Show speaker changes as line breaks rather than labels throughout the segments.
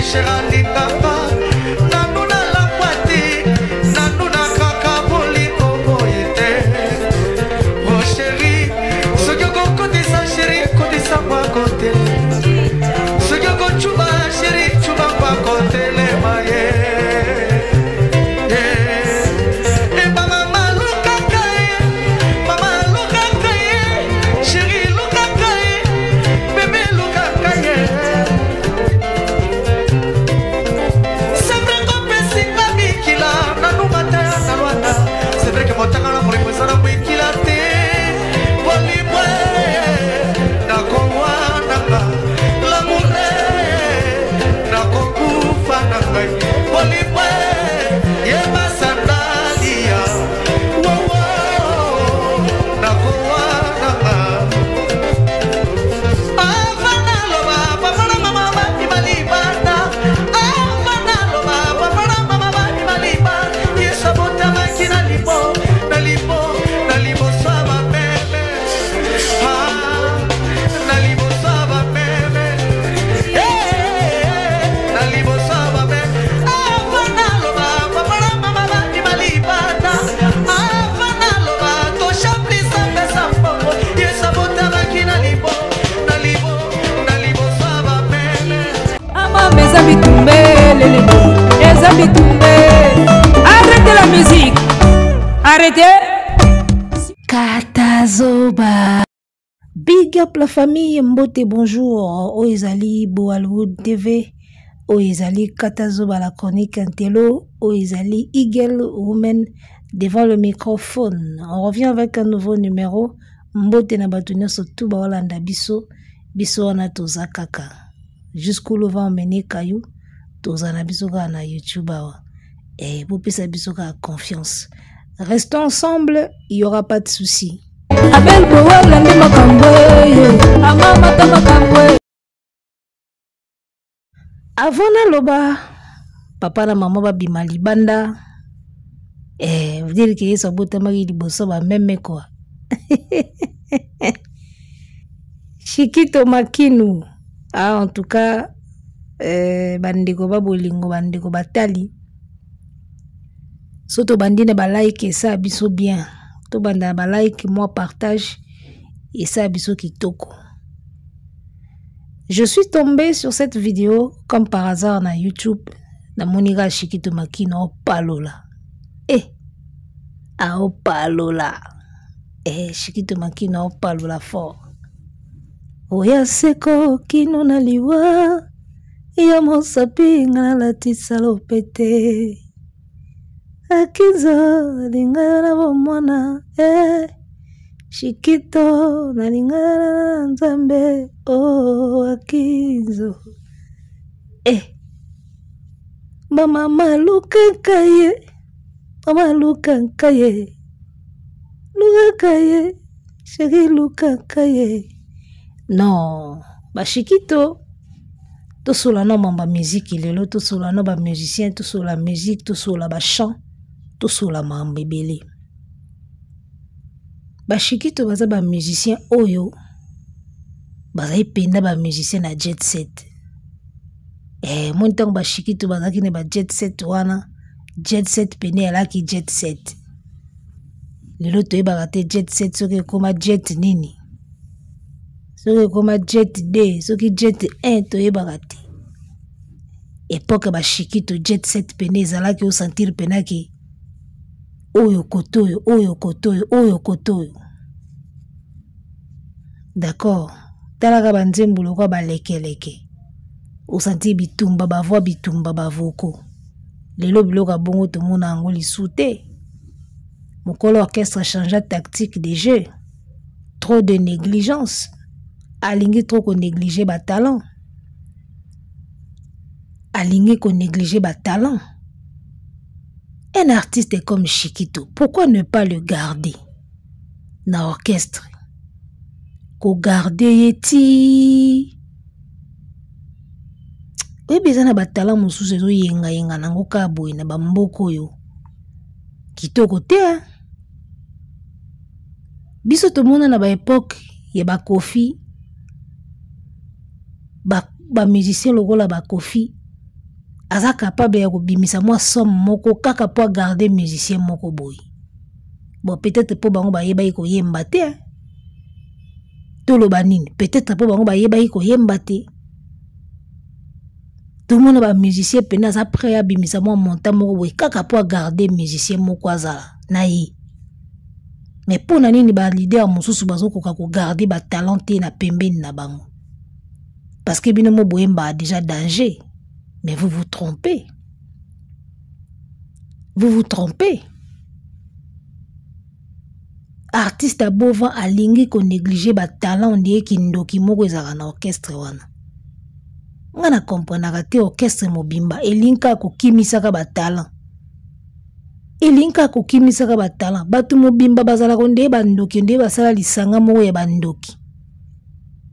Sherandi Kapa, Nanuna Lampati, Nanuna Kakaboli Koboyete. Oh chérie, ce que vous côté ça chérie, côté ça pas côté. Ce que vous chuba chérie, chuba pas côté les mailles.
Arrêtez la musique. Arrêtez. Katazoba. Big up la famille Mbote, bonjour. Oizali Boalwood TV. Oizali Katazoba la chronique Intello. Oizali Eagle Woman devant le microphone. On revient avec un nouveau numéro. Mbote na batunya sotu ba Holanda biso. Biso na toza kaka. Jusqu'où le vent mene kayou. Tozana bisoka na YouTube et vous pouvez bisoka confiance. Restons ensemble, il y aura pas de souci. Avant na loba, papa na maman ba bimali banda. Vous dire que ça bota mari liboso ba même quoi. Chikito Makinu. Ah en tout cas bandeko ba bolingo bandeko batali soto bandine ba like ça biso bien to banda ba like moi partage et ça biso kitoko. Je suis tombé sur cette vidéo comme par hasard na YouTube na moniga Chikito Makino palola palola Chikito Makino palola fort oya seko kino na liwa ya mosapinga la tisalopete akizo lingana bomona Chikito na lingana nzambe akizo mama luka kaye chéri luka kaye non ba Chikito tout sur la norme ba musique il est là tout sur la norme ba musicien tout sur la musique tout sur la ba chant tout sur la mambebele ba Chikito baza ba musicien oyo baza ipenda ba musicien na jet set mon temps ba Chikito baza ki ne ba jet set wana jet set pene alaki jet set lelo to yeba te jet set soki koma jet nini soki koma jet D soki jet 1 to yeba te époque ba Chikito jet set pene ezalaki o sentir penaki oyo kotoyo d'accord talaka banzembulo kwa balekeleke o sentir bitumba ba voix bitumba ba voko lelo biloka bongo to mona ngo lisute mokolo orchestre changea tactique de jeu trop de négligence alingi trop ko négliger ba talent alingi ko négliger ba talent. Un artiste comme Chikito, pourquoi ne pas le garder na orchestre? Ko garder yeti. Oui, bezana ba talent mosusu zo yenga nango ka boy na ba mboko yo. Kitoko te. Biso to mona na ba époque ya ba Kofi ba musicien lokola ba Kofi aza capable ya kobimisa mwa somme moko kaka po garder musicien moko boy. Bon, peut-être po bango ba yeba ko yemba te. Toloba nini? Peut-être po bango ba yeba ko yemba te. Tout le monde ba musicien pena za prêt à bimisa mwa montant moko boy kaka po garder musicien moko azala na ye. Mais pour na nini ba leader mosusu bazokoka ko garder ba talent te na pembeni na bango. Parce que bino mo boyemba a déjà danger. Mais vous vous trompez. Vous vous trompez. Artiste à Bovan a lingi ko négliger ba talent ndie ki ndoki moko ezaka na orchestre wana. Nga na comprendre te orchestre mobimba elinka ko kimisaka ba talent. Elinka ko kimisaka ba talent. Batu mobimba bazala ko nde ba ndoki nde basala lisanga moko ya ba ndoki.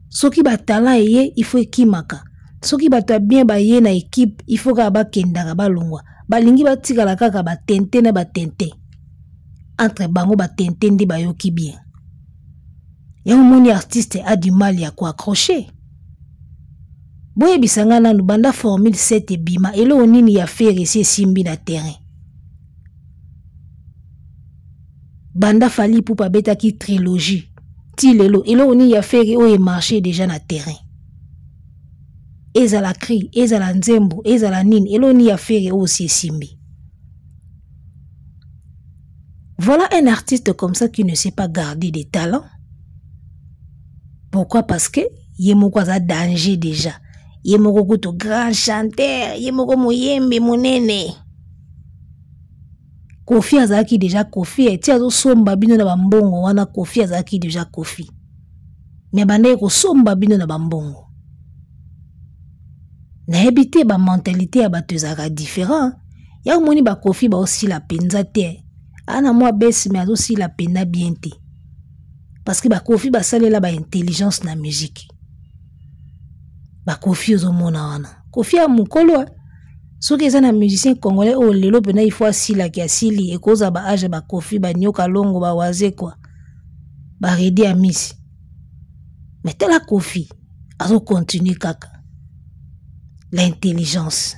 Soki ba talent eye il faut ekimaka. Soki bato bien ba ye na équipe, il faut ka ba kendaka ba longwa. Ba lingi ba tikala kaka ba tente na ba tente. Entre bango ba tente ndi ba yoki bien. Ya moni artiste a du mal ya ko accrocher. Boye bisanga na banda formule 7 bima elo nini ya faire ese simbi na terrain. Banda fali pou pa beta ki trilogie. Ti lelo elo nini ya faire o e marché déjà na terrain. Ezala cri, ezala nzembo, ezala nini, eloni ya faire aussi simbi. Voilà un artiste comme ça qui ne sait pas garder des talents. Pourquoi? Parce que yemoko a danger déjà. Yemoko kuto grand chanteur, yemoko moyembe monene. Kofi azaki déjà Kofi, eti azo somba bino na bambongo wana Kofi azaki déjà Kofi. Mais bande ko somba bino na bambongo. Na habité ba mentalité ya bato ezaka différent. Ya moni ba Kofi ba aussi la penza te. Ana moi besi mais aussi la pena bien te. Parce que ba Kofi ba salela ba intelligence na musique. Ba Kofi ozo mona wana. Kofi a mukolo. Soki eza na musicien congolais o lelo pena il faut asila ki asili e koza ba age ba Kofi ba nyoka longo ba waze kwa. Ba redi a misi. Mais tela Kofi azo continuer kaka. L'intelligence.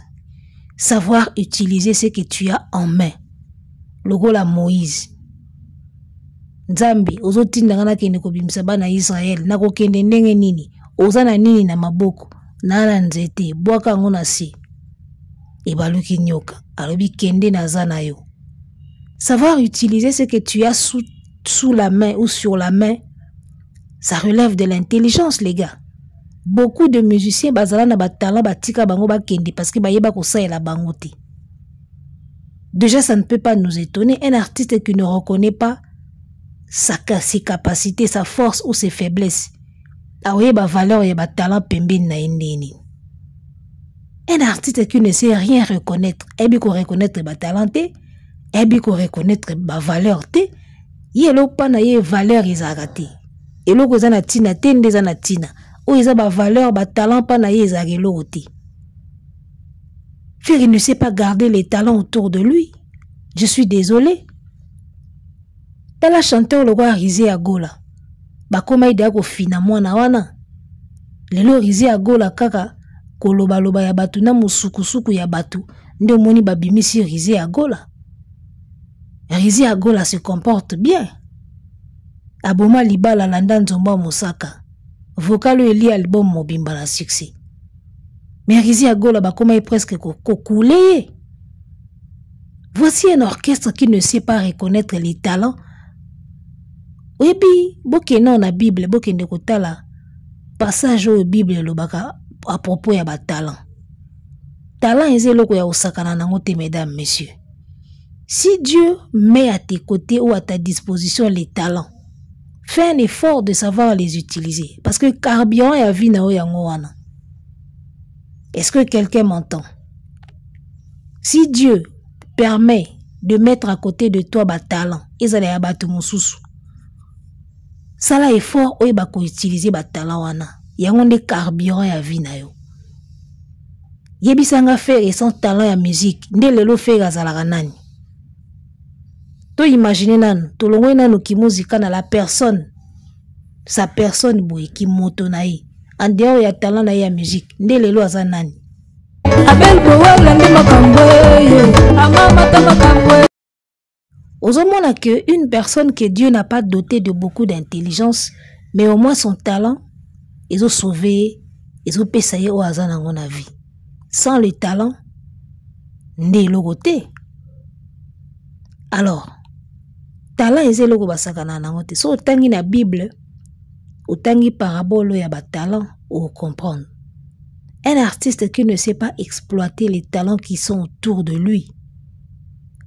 Savoir utiliser ce que tu as en main. Logo la Moïse. Nzambi, ozo tinda ngana kende ko bimisa bana Israël, nako kende ndenge nini, oza na nini na maboko, na nzete, bwaka ngo na si. E baluki nyoka, alobi kende na zana yo. Savoir utiliser ce que tu as sous la main ou sur la main, ça relève de l'intelligence, les gars. Beaucoup de musiciens bazala na batala batika bango bakende parce que bayeba ko saela bango te. Déjà ça ne peut pas nous étonner un artiste qui ne reconnaît pas ses capacités, sa force ou ses faiblesses. Aoyeba valeur ya batala pembeni na endeni. Un artiste qui ne sait rien reconnaître, ebi ko reconnaître batalenté, ebi ko reconnaître ba valeur te, yelo pa na ye valeur ezagate. Elo ko zana tina tende zana tina. Ou ils ont ba valeur, ba talent pas na yezagelo oti. Faire il ne sait pas garder les talents autour de lui. Je suis désolé. Elle a chanté le roi Rizé à Gola. Ba koma ida ko fina mwana wana. Lelo Rizé à Gola kaka koloba loba ya batu na musukusuku ya batu. Nde moni ba bimisi Rizé à Gola. Rizé à Gola se comporte bien. Aboma libala landa nzomba mosaka. Vocal eli album mobimba la succès. Mais Rizé à Gola bakoma est presque coulé. Voici un orchestre qui ne sait pas reconnaître les talents. Et puis, boke non na Bible, boke ndekotala passage au Bible lobaka à propos ya ba talent. Talent est loko ya osakana nango te, mesdames, messieurs. Si Dieu met à tes côtés ou à ta disposition les talents, fais un effort de savoir les utiliser. Parce que carburant ya vie na yango wana. Est-ce que quelqu'un m'entend? Si Dieu permet de mettre à côté de toi ba talent, ezala ya batu mosusu. Sala effort oyo bako utiliser ba talent wana. Yango nde carburant ya vie na yo. Yebisanga faire son talent ya musique, nde lelo faire azalaka nani. To imaginer nanu, to longwe nanu ki muzika na la personne, sa personne boy ki moto na ye. En dehors ya talent na ya musique, nde lelo aza nani. Abel Bowa Osomona que une personne que Dieu n'a pas dotée de beaucoup d'intelligence, mais au moins son talent, ils ont sauvé, ils ont payé au hasard dans la vie. Sans le talent, n'est logoté. Alors, talent est le basakana nangote. So tangi na Bible, ou tangi parabole ya ba talent ou comprendre. Un artiste qui ne sait pas exploiter les talents qui sont autour de lui.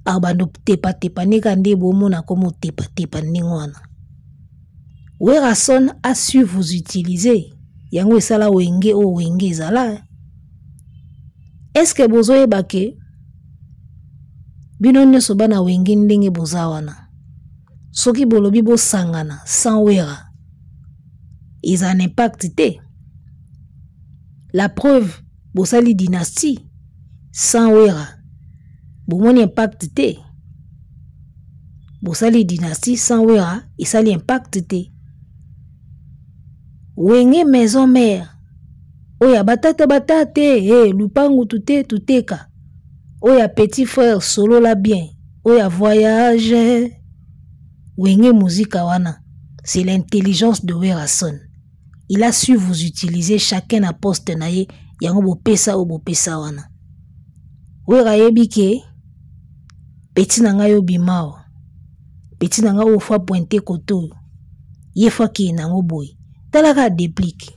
Abando tepa tepa nigande bomona comme tepa tepa ningwana. Werason a su vous utiliser. Yango esala wenge o wenge zala. Est-ce que bozoye bake bino nyoso bana wenge ndenge bozawana? Soki bolobi bo sangana sans wera. Ils en impact te. La preuve, bosali dynastie sans wera. Bomoni impact te. Bosali dynastie sans wera, isali impact te. Wenge maison mère. Oya batata batate, lupangu tuteka. Oya petit frère solo la bien. Oya voyage. Wenge musique wana. C'est l'intelligence de Werason. Il a su vous utiliser chacun à poste naye. Yango bo pesa ou bo pesa wana. Wera yebike. Petit nanga yo bimao. Petit nanga ou fois pointé koto. Ye fois ki nango boy. Talaka déplique.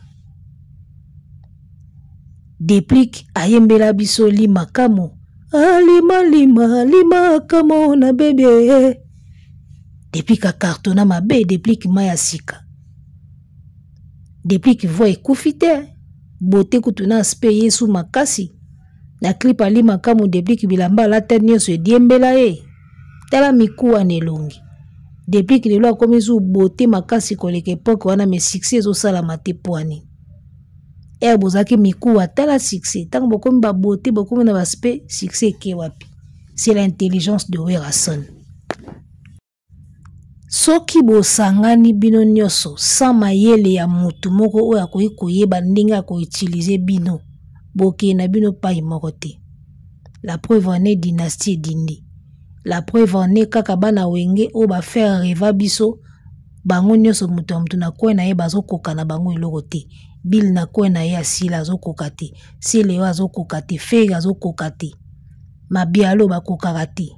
Déplique ayembela biso lima kamo. Lima kamo na bébé. Déplique a cartona mabe, déplique maya sika. Déplique voix ekufite. Beauté kutuna aspect yesu makasi. Na clip alima kamo déplique bilamba la tête nyonso diembela e. Tala mikuwa nelongi. Déplique lelo akomizu beauté makasi koleka époque wana me succès zo sala mate poani. E bozaki mikuwa tala succès. Tango bokomi ba beauté bokomi na aspect succès ke wapi. C'est l'intelligence de Werason. Soki bosangani bino nyoso sans mayele ya mutu moko oya koyeba ndenge ko utiliser bino. Boke na bino pa imoko te. La preuve en est dynastie dindi. La preuve en est kaka bana wenge o ba faire rêver biso bango nyoso mutu mutu na ko na ye bazo koka na bango iloko te. Bil na ko na ye asila zo koka te. Sele yo azo koka te, fega zo koka te. Mabialo ba koka te.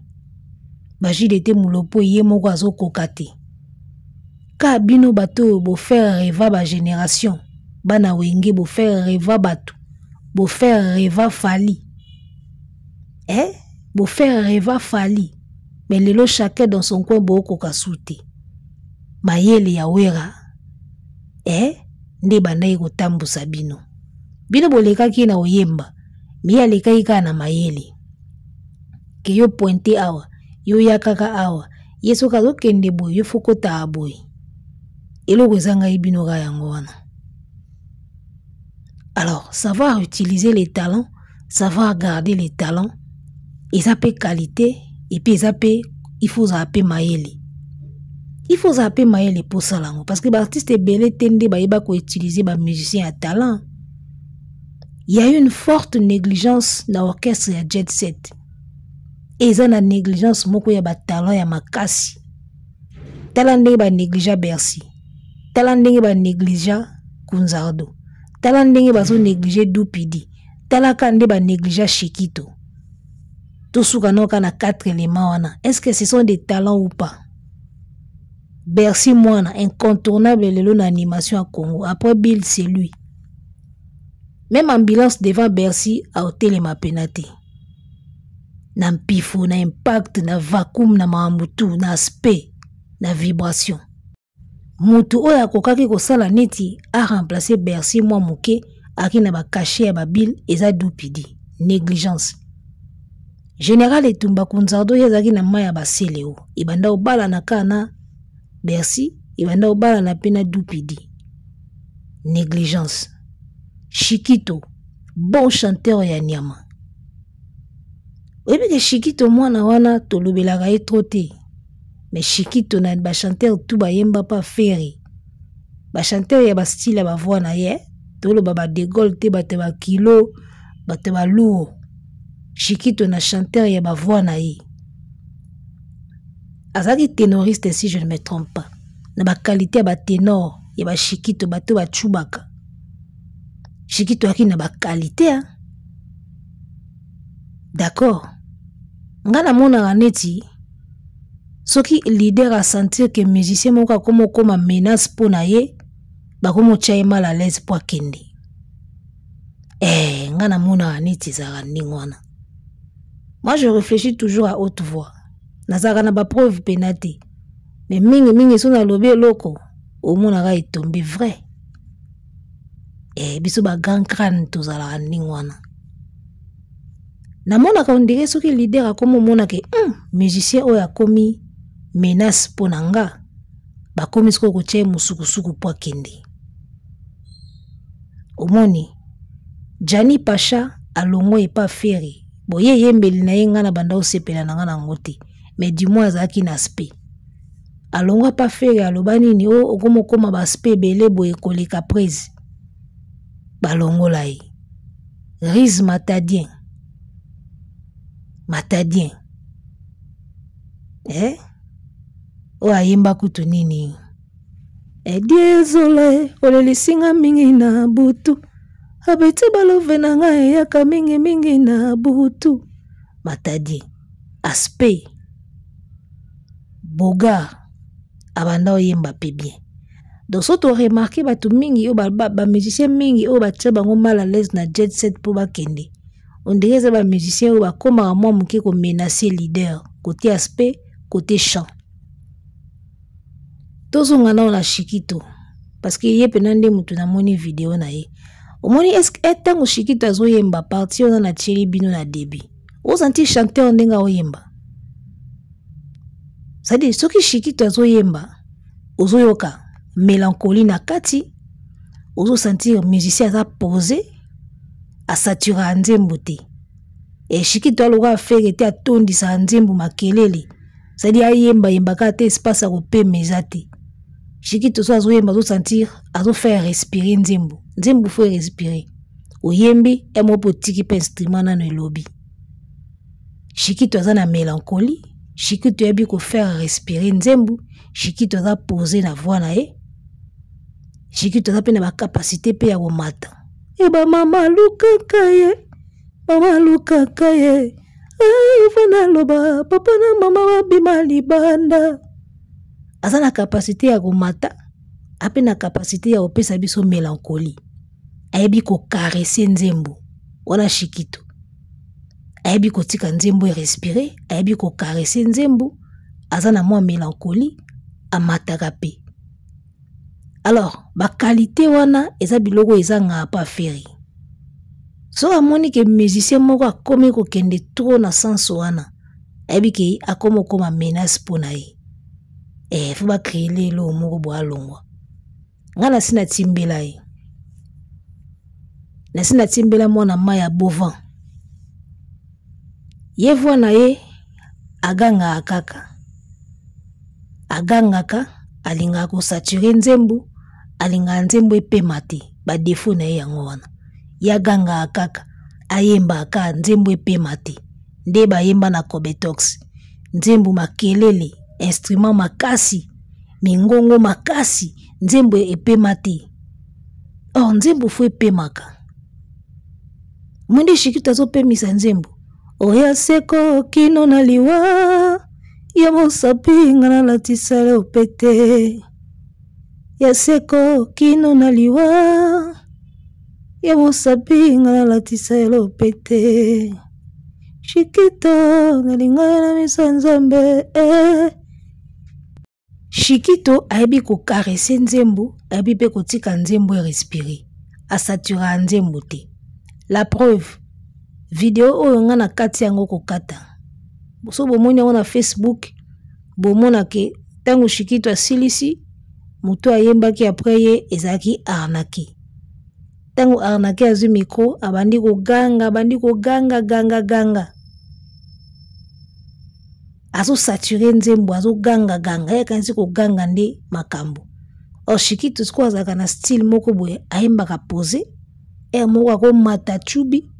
Bajide te mulopo ye moko azo koka te. Ka bino bato bo faire rêver ba génération. Bana wenge bo faire rêver bato. Bo faire rêver fali. Bo faire rêver fali. Mais lelo chacun dans son coin bo koka soute. Mayele ya wera. Nde bandai ko tambusa bino. Bino boleka ki na oyemba. Mi aleka ika na mayele. Ke yo pointe awa. Yo yakaka awa. Yeso kazo kende boy. Yo fokota aboy. Elo kwezanga ibino ga yango wana. Alors, savoir utiliser les talents, savoir garder les talents, et ça peut qualité, et puis ça peut, il faut zapper maïli. Il faut zapper maïli pour ça là, parce que l'artiste est belé tende ba iba ko utiliser ba musicien à talent. Il y a une forte négligence dans l'orchestre ya Jet Set. Et ça na négligence moko ya ba talent ya makasi. Talent ndenge ba négligea Bercy. Talent ndenge ba négligea Kunzardo. Talent ndenge bazo négliger Dupidi. Talaka ndenge ba négligea Shikito. Tout souka noka na 4 éléments wana. Est-ce que ce sont des talents ou pas? Bercy Moana, incontournable lelo na animation à Congo. Après Bill, c'est lui. Même ambulance devant Bercy a hôtel ma penate. Na mpifo, na impact, na vacuum, na mamutu, na aspect, na vibration. Mutu oya kokaki kosala neti a remplacé Bercy mwa muke aki na ba caché ya ba Bill eza Dupidi. Négligence. Général Etumba Kunzardo yazaki na maya ba seleo. Ibanda obala na kana Bercy, ibanda obala na pena Dupidi. Négligence. Shikito, bon chanteur ya nyama. Oyebi ke Shikito mwana wana tolobelaka ye trop te. Mais Shikito na ba chanteur tout ba yemba pa ferry. Ba chanteur ya ba style ba voix na ye, toloba ba de Gaulle te ba te ba kilo, ba te ba lourd. Shikito na chanteur ya ba voix na ye. azaki ténoriste si je ne me trompe pas. Na ba qualité ba ténor, ya ba Shikito bato ba chubaka. Shikito aki na ba qualité hein. D'accord. Ngana mona neti soki leader a sentir que musicien moko komo koma menace pour na ye ba komo tchaye mal à l'aise pour kende. Ngana mona neti zara ningwana. Moi je réfléchis toujours à haute voix. Nazara na ba preuve penate. Mais mingi so na lobe loko o mona ga etombe vrai. Biso ba grand crâne tozala ningwana. Na mona ka ondire soki leader a komo mona ke musicien oyo akomi menace ponanga ba komi siko ko tche musukusuku po kende. Omoni Jani Pacha alongo e pa feri. Boye yembeli na yenga na banda osepela na ngana ngote. Mais du moins azaki na spe. Alongo pa feri alobani ni o okomo koma ba spe bele boye koleka prise. Balongo lai. Riz Matadien. Matadien. O ayemba kutu nini. Désolé, oleli singa mingi na butu. Abeti balove na nga yaka mingi na butu. Matadien. Aspe. Boga. Abanda oyemba pe bien. Donc so to remarqué batu mingi o ba musicien mingi o ba tche bango mal à l'aise na jet set po ba kende. On dirait que les musiciens ou comme à moi qui ont menacé leader côté aspect côté chant. Tous on a la Shikito parce que yé penande mutu na moni vidéo na ye. Au moni est-ce que tant Shikito azo yemba parti on a Thierry Bino na début. On senti chanteur ndenga o yemba. Ça dit ce qui Shikito azo yemba ozo yoka mélancolie na kati ozo sentir musicien a posé a satura nzembo te. Shikito aloga fere te atondisa nzembo makelele. C'est-à-dire ayemba yembaka te espace a kope mezate. Shikito so azo yemba zo sentir azo faire respirer nzembo. Nzembo faut respirer. Oyembi emo potiki pe instrument na no lobby. Shikito aza na mélancolie. Shikito yebi ko faire respirer nzembo. Shikito aza poser na voix na ye. Shikito aza pe na ba capacité pe ya komata. Eba mama luka kaye. Mama luka kaye. Fana loba papa na mama wabima libanda. Aza na capacité ya komata. Ape na capacité ya opesa biso mélancolie. Ayebi ko caresser nzembo. Wana Shikito. Ayebi ko tika nzembo e respirer. Ayebi ko caresser nzembo. Aza na mwa mélancolie. Amataka pe. Alors, ba qualité wana eza biloko eza nga pa feri. So amoni ke musicien moko akomi ko kende trop na sens wana. Ebi ke akomo koma menace pona ye. Faut ba créer lelo moko bo alongwa. Ngana sina timbela ye. Na sina timbela mona maya bovan. Ye voix na ye aganga akaka. Agangaka alinga ko saturer nzembo. Alinga nzembo epema te ba défaut na ye yango wana. Ya ganga akaka ayemba aka nzembo epema te nde ba yemba na Kobetox nzembo makelele instrument makasi mingongo makasi nzembo epema te. Nzembo fo epemaka. Mwende Shikito azo pemisa nzembo. Oya seko kino na liwa ya mosapi ngana latisa le opete. Ya seko kino na liwa ya mosapi ngana latisa le opete. Shikito nalinga na misa nzambe Shikito ayebi ko caresser nzembo, ayebi pe kotika nzembo e respirer. Asatura nzembo te. La preuve, video oyo nga na kati yango kokata. So bomoni yango na Facebook, bomona ke tango Shikito asilisi, mutu ayembaki après ye ezaki arnaqué. Tango arnaqué azu micro, abandi ko ganga. Azo saturé nzembo, azo ganga. Ya kanisi ko ganga nde makambo. Shikito siko azaka na style moko boye, ayembaka pose. Moko ako mata chubi.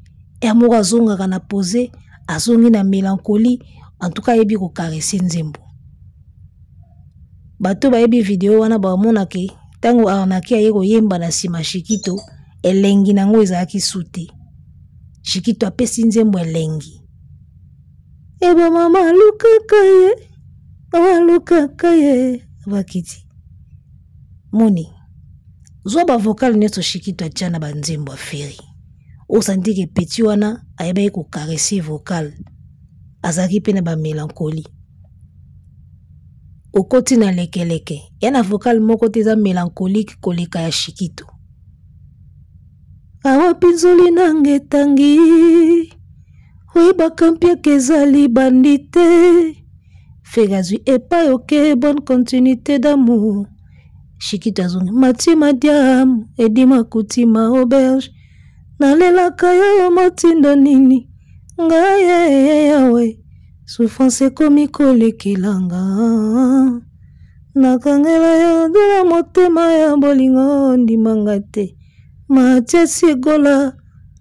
Moko azongaka na pose. Azongi na mélancolie. En tout cas, yebi ko caresser nzembo. bato bayebi video wana bamonaki tango arnaki aye koyemba na sima Shikito elengi nango ezalaki sute Shikito apesi nzembo elengi eba mama alukaka ye bakiti moni zwa ba vocal neto Shikito atia na banzembo aferi osantiki petit wana ayeba ko caresser vocal azaki pe na ba mélancolie okoti na lekeleke yana vocal moko teza mélancolique koleka ya Shikito awa pinzoli nange tangi oyeba kampia kezali bandite fegazui epai ok bonne continuité d'amour Shikito azongi matima diam edima kutima auberge nalelaka yo motindo nini ngaye yawe souffrance ekomi kolekelanga nakangela yo ndela motema ya bolingo ndimanga te matiasi egola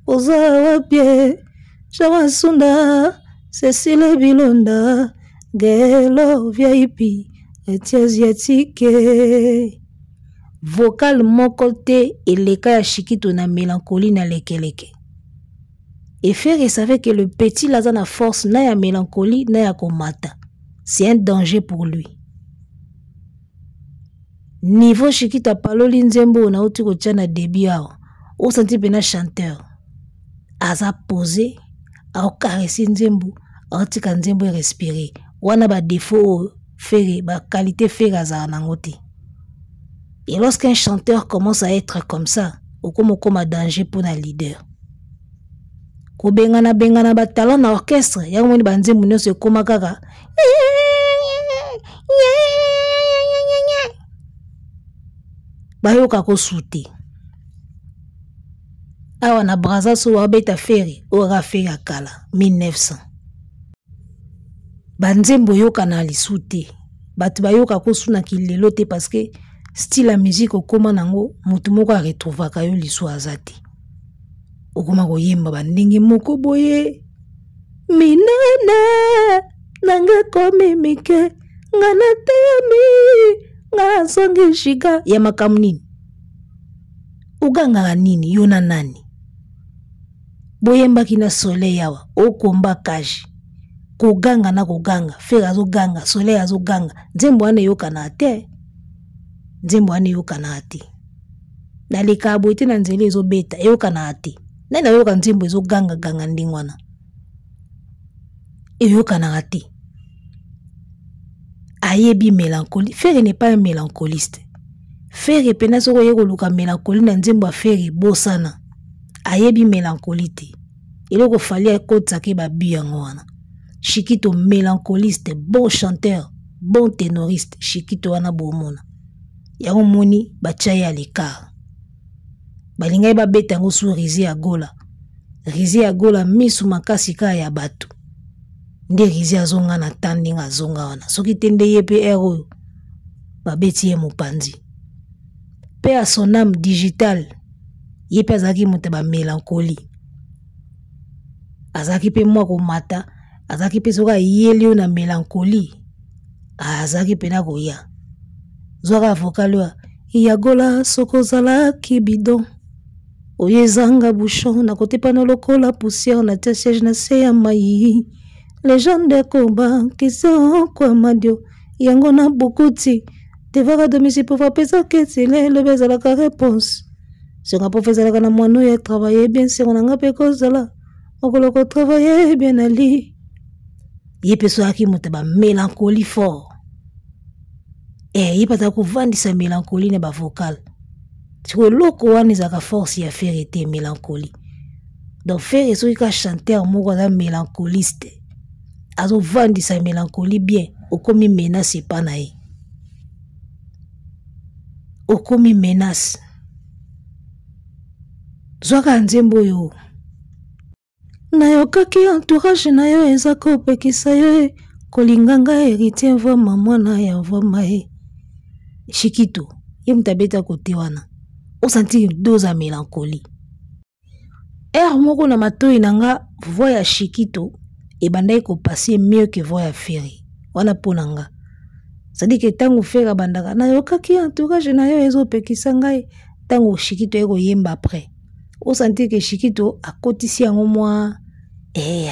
oza wapie Jamasunda Cecile Bilonda Gelo VIP Asiatique vocal moko te eleka ya Shikito na mélancolie na lekeleke. Et Ferré savait que le petit là na force na ya mélancolie na ya komata. C'est un danger pour lui. Niveau Shikito apaloli nzembo na uti ko tia na début awa. O senti pena chanteur. Aza posé, a caresser nzembo, a tika nzembo respirer. Wana ba défaut Ferré, ba qualité Ferré aza nangote. Et lorsqu'un chanteur commence à être comme ça, comme un danger pour un leader. Ko bengana ba talent na orchestre, yango moni banzembo nyonso ekoma kaka. Bayoka ko souté. Awa na braza so wabeta Ferré, ora Ferré akala 1900. Banzembo yoka na lisuté. Batu bayoka ko suna kilelo te parce que style la musique okoma nango mutu moko a retrouvaka yo liso azati. Okoma ko yemba bandingi moko boye. Minene nanga komi mike ngana temi nga songi shika ya makamnini. Uganga nini yona nani? Boyemba kina soleil yawa okomba kaji. Koganga na koganga Ferré azo ganga soleil azo ganga nzembo ane yoka na te. Nzembo ane yoka na ate. Na leka aboite na nzele ezo beta yoka na ate. Nena yoka nzembo ezo ganga ganga ndingwana. Yoka na ate. Ayebi mélancolie. Ferré n'est pas un mélancoliste. Ferré pena soko yeko luka mélancolie na nzembo a Ferré bosana. Ayebi mélancolie te. Eloko fali akotsa ke ba biyango wana. Shikito mélancoliste, bon chanteur, bon ténoriste, Shikito wana bomona. Yango moni batia ya l'écart. Balingai ba beta ngo su Rizi Agola. Rizi Agola misu makasi ka ya batu. Nde Rizi azonga na tandinga azonga wana. Soki tende yepe ero ba beti ye mopanzi. Pe à son âme digital yepe azaki mote ba mélancolie. Azaki pe mwa ko mata, azaki pe soka yeli na mélancolie. Azaki pe na koya. Zwaka vokalwa Yagola sokozala kibidon. Oyezanga bouchon na kote pana lokola poussière na tia siège na se ya mai. Les gens de combat qui sont kwa madio. Yango na bukuti. Devara domicile pour faire pesa ketile le bezala ka réponse. Si on a professeur la na mwano ya travailler bien si on a pe kozala. Okoloko travailler bien ali. Yepe so aki mutaba mélancolie fort. Yipata kovandisa mélancolie na ba vocal. Tiko loko wani zaka force ya Ferré te mélancolie. Donc Ferré so ka chanteur moko za mélancoliste. Azo vandisa mélancolie bien, okomi menace pa na ye. Okomi menace. Zwaka nzembo yo. Na yokaki entourage na yo eza kopekisa yo kolinganga héritier voix maman na ya voix mae. Shikito, ye mutabeta kote wana. O senti dose à mélancolie. Moko na matoi nanga voix ya Shikito e bandai ko passer mieux que voix ya Ferré. Wana ponanga. C'est-à-dire que tango fera bandaka na yokaki entourage na yo ezopekisa ngai tango Shikito eko yemba après o sentir que Shikito akotisi yango mwa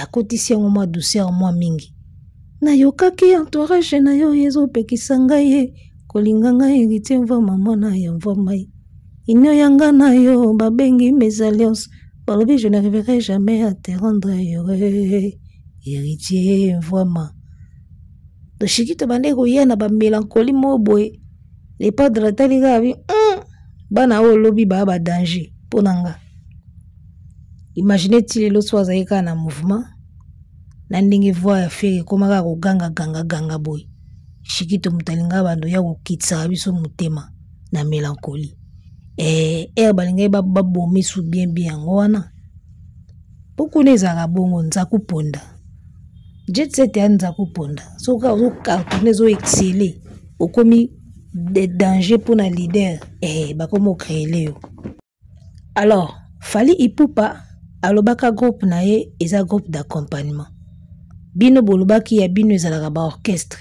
akotisi yango mwa douceur mwa mingi na yokaki entourage na yo ezopekisa ngai kolinga ngai ngiti mvama mwana ya mvama inyo yanga na yo babengi mes alliances balobi je n'arriverai jamais à te rendre héritier mvama de Shikito bande koyena ba mélancolie moboye les padres taliga abi bana o lobi ba danger ponanga. Imaginez-t-il le soir zaika na mouvement na ndingi voix ya fere komaka ko ganga boy Shikito mutalinga bando ya ko kitsa biso mutema na mélancolie balinga ba bomi sou bien wana pokune zaka bongo nzaku ponda jet set ya nzaku ponda soka zo cartonner zo exceller okomi de danger pour na leader bakomo créer leo. Alors Fally Ipupa alobaka groupe na ye eza groupe d'accompagnement bino bolobaki ya bino ezalaka ba orchestre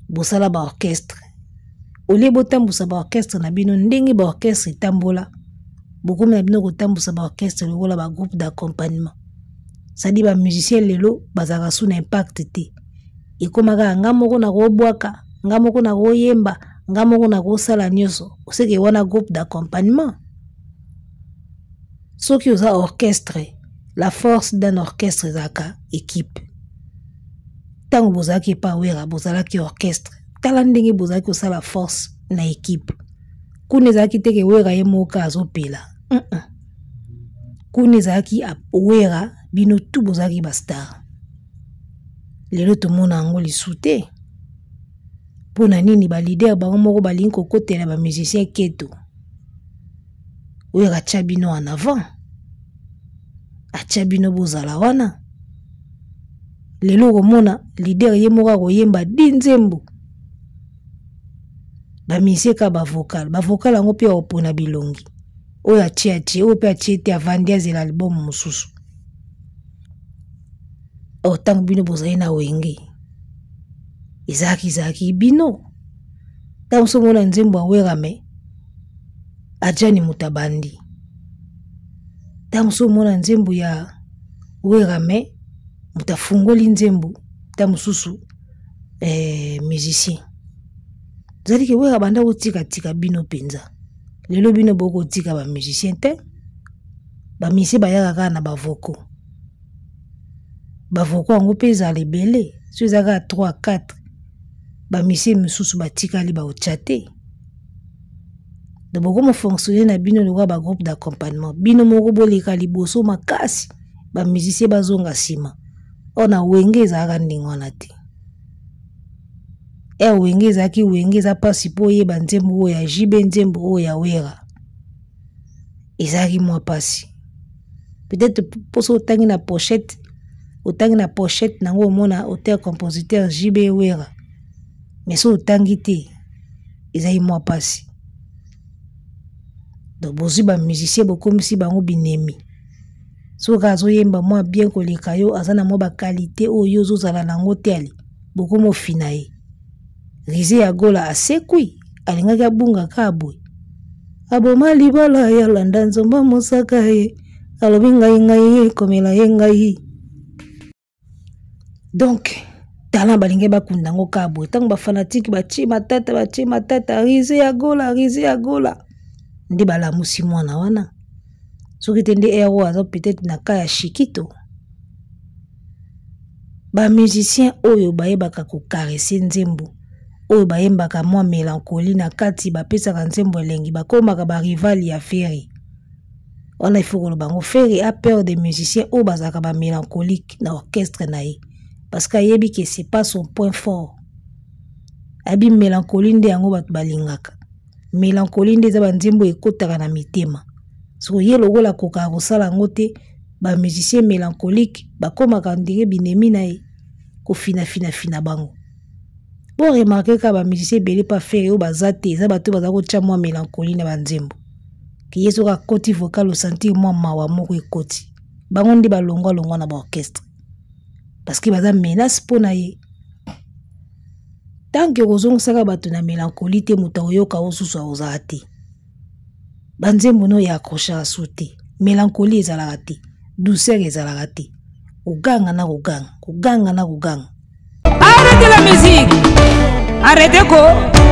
bosala ba orchestre olie botambusa ba orchestre na bino ndenge ba orchestre tambola bokomi na bino kotambusa ba orchestre lokola ba groupe d'accompagnement sadi ba musicien lelo bazaka sous impact te ekomaka nga moko na kobwaka nga moko na koyemba nga moko na kosala nyonso oseke wana groupe d'accompagnement. Ce qui est orchestre, la force d'un orchestre zaka équipe. Tant que bozaki pa wera bozalaki orchestre, talandenge bozaki osa la force na équipe. Kune zaki teke wera ye moka azopela. Kune zaki wera bino tu bozaki bastar. Lelo to mona ngo lisute. Pona nini ba leader ba moko balinko kotela ba musicien keto. Wera chabino en avant. Achabino bozala wana. Lelo komona leader ye moka koyemba dinzembo. Ba miseka ba vocal ngo pe opona bilongi. Oya chiachi o pe achete avandi azela album mususu. O tango bino bozali na wenge. Izaki bino. Tango somona nzembo awerame. Ajani mutabandi. Tango mona nzembo ya werame mutafungoli nzembo tamususu musicien. Zali ke wera banda tika bino penza. Lelo bino boko tika ba musicien te. Ba misi bayaka kaka na ba voko. Ba voko ngo peza lebele. So zaka 3 4. Ba misi mususu batikali ba ochate. De beaucoup fonctionner na bino le ba groupe d'accompagnement bino moko boleka liboso makasi ba musicien bazonga sima ona wenge zaka ndingwana te wenge zaki wenge za pasi po ye banzembo ya jibe nzembo ya wera ezaki mwa pasi peut-être poso tangi na pochette nango mona auteur compositeur jibe wera mais so tangi te ezaki mwa pasi. Donc bozi ba musicien bokomisi bango binemi. Soka azoyemba mwa bien koleka yo azana mwa ba qualité oyo zozala nango teli bokomo finaye. Rize ya gola asekui alingaka bunga kabwe. Aboma libala ya landa nzomba mosaka ye alobi ngai komela ye ngai. Donc talent balinge bakunda ngo kabwe tango ba fanatique bachi matata rize ya gola. Ndi bala musi mwana wana soki tende ero azo peut-être na kaya Shikito ba musicien oyo bayebaka ko caresser nzembo oyo bayembaka mwa mélancolie na kati bapesaka nzembo elengi bakomaka ba rival ya Ferry wana ifoko bango Ferry a peur des musiciens oyo bazaka ba mélancolique na orchestre na ye parce que yebi que c'est pas son point fort abi mélancolie nde yango bat balingaka. Mélancolie ndeza banzembo ekotaka na mitema. So ye lokola koka kosala ngote ba musicien mélancolique bakomaka ndenge binemi na ye ko fina bango. Bon remarquer ka ba musicien belé pas faire yo bazate eza bato bazako tcha mwa mélancolie na banzembo. Ki yeso ka koti vocal o sentir mwa mawa moko ekoti. Bango ndi balongwa na ba orchestre. Parce que baza menace pona ye. tant que ozongosaka bato na mélancolie te moto oyoka osusu ozala te banzembo no ya accrochaka su te mélancolie ezalaka te douceur ezalaka te koganga na koganga koganga na koganga. Arrêtez la musique, arrêtez quoi.